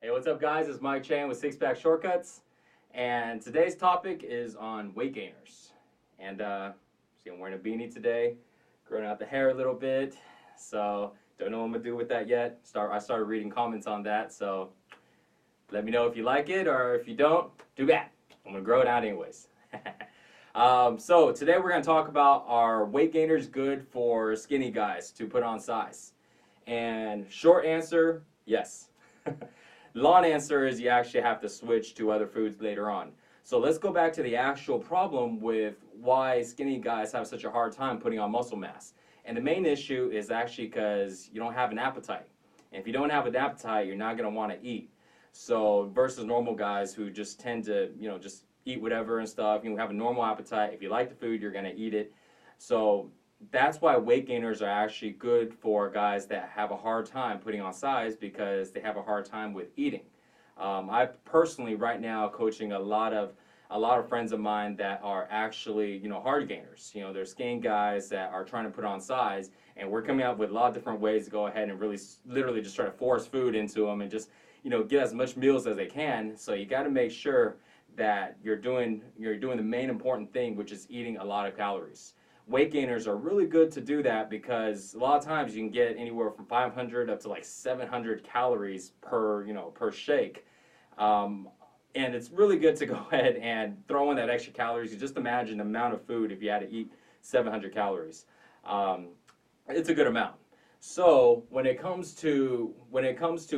Hey, what's up, guys? It's Mike Chan with Six Pack Shortcuts, and today's topic is on weight gainers. And see, I'm wearing a beanie today, growing out the hair a little bit, so don't know what I'm gonna do with that yet. I started reading comments on that, so let me know if you like it, or if you don't, too bad. I'm gonna grow it out anyways. So today we're gonna talk about, are weight gainers good for skinny guys to put on size? And short answer, yes. Long answer is you actually have to switch to other foods later on. So let's go back to the actual problem with why skinny guys have such a hard time putting on muscle mass. And the main issue is actually because you don't have an appetite. And if you don't have an appetite, you're not going to want to eat. So versus normal guys who just tend to, just eat whatever and stuff. You have a normal appetite. If you like the food, you're going to eat it. So that's why weight gainers are actually good for guys that have a hard time putting on size, because they have a hard time with eating. I personally right now coaching a lot of friends of mine that are actually hard gainers. They're skinny guys that are trying to put on size, and we're coming up with a lot of different ways to go ahead and really literally just try to force food into them and just get as much meals as they can. So you got to make sure that you're doing the main important thing, which is eating a lot of calories. Weight gainers are really good to do that because a lot of times you can get anywhere from 500 up to like 700 calories per shake. And it's really good to go ahead and throw in that extra calories. You just imagine the amount of food if you had to eat 700 calories. It's a good amount. So when it comes to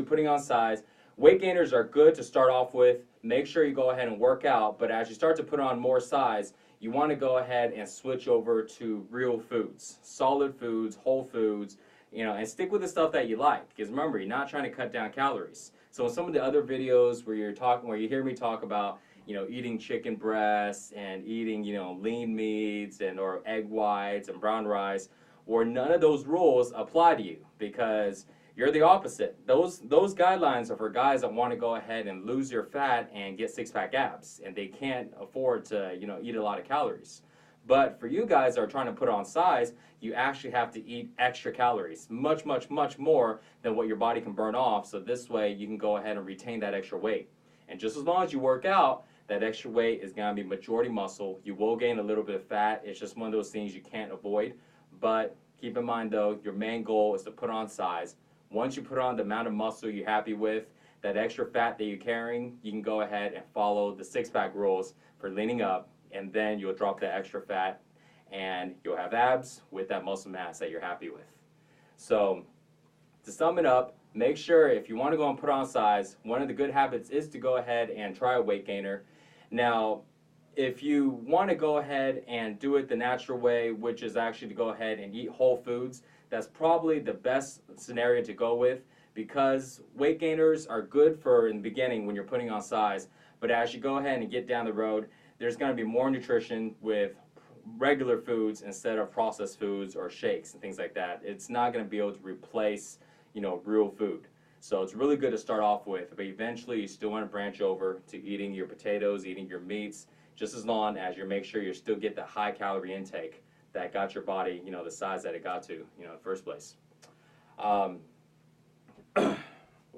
putting on size, weight gainers are good to start off with. Make sure you go ahead and work out, but as you start to put on more size, you want to go ahead and switch over to real foods, solid foods, whole foods, and stick with the stuff that you like. Because remember, you're not trying to cut down calories. So in some of the other videos where you hear me talk about, eating chicken breasts and eating, lean meats or egg whites and brown rice, or none of those rules apply to you because you're the opposite. Those guidelines are for guys that want to go ahead and lose your fat and get six-pack abs, and they can't afford to, eat a lot of calories. But for you guys that are trying to put on size, you actually have to eat extra calories, much, much, much more than what your body can burn off. So this way you can go ahead and retain that extra weight. And just as long as you work out, that extra weight is going to be majority muscle. You will gain a little bit of fat. It's just one of those things you can't avoid. But keep in mind though, your main goal is to put on size. Once you put on the amount of muscle you're happy with, that extra fat that you're carrying, you can go ahead and follow the six-pack rules for leaning up, and then you'll drop that extra fat and you'll have abs with that muscle mass that you're happy with. So to sum it up, make sure if you want to go and put on size, one of the good habits is to go ahead and try a weight gainer. Now, if you want to go ahead and do it the natural way, which is actually to go ahead and eat whole foods, that's probably the best scenario to go with, because weight gainers are good for in the beginning when you're putting on size, but as you go ahead and get down the road, there's going to be more nutrition with regular foods instead of processed foods or shakes and things like that. It's not going to be able to replace, real food. So it's really good to start off with, but eventually you still want to branch over to eating your potatoes, eating your meats, just as long as you make sure you still get the high calorie intake that got your body, the size that it got to, in the first place. What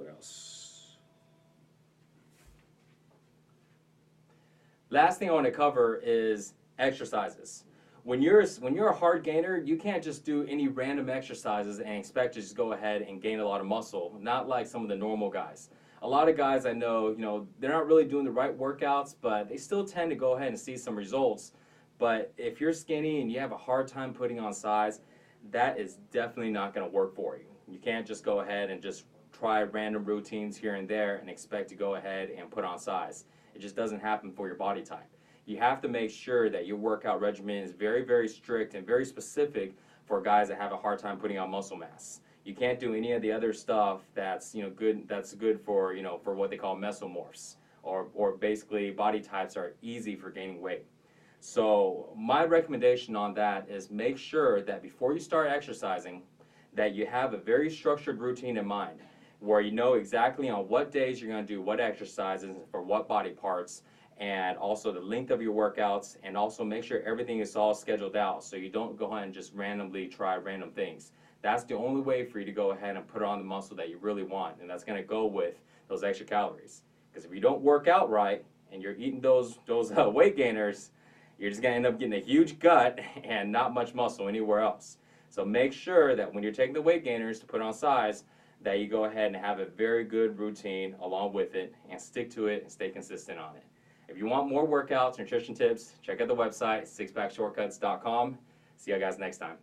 else? Last thing I want to cover is exercises. When you're a hard gainer, you can't just do any random exercises and expect to just go ahead and gain a lot of muscle. Not like some of the normal guys. A lot of guys I know, they're not really doing the right workouts, but they still tend to go ahead and see some results. But if you're skinny and you have a hard time putting on size, that is definitely not going to work for you. You can't just go ahead and just try random routines here and there and expect to go ahead and put on size. It just doesn't happen for your body type. You have to make sure that your workout regimen is very, very strict and very specific for guys that have a hard time putting on muscle mass. You can't do any of the other stuff that's good. That's good for for what they call mesomorphs, or basically body types are easy for gaining weight. So my recommendation on that is make sure that before you start exercising, that you have a very structured routine in mind, where you know exactly on what days you're going to do what exercises for what body parts, and also the length of your workouts, and also make sure everything is all scheduled out so you don't go ahead and just randomly try random things. that's the only way for you to go ahead and put on the muscle that you really want, and that's going to go with those extra calories. Because if you don't work out right and you're eating those weight gainers, you're just going to end up getting a huge gut and not much muscle anywhere else. So make sure that when you're taking the weight gainers to put on size, that you go ahead and have a very good routine along with it and stick to it and stay consistent on it. If you want more workouts, nutrition tips, check out the website, sixpackshortcuts.com. See you guys next time.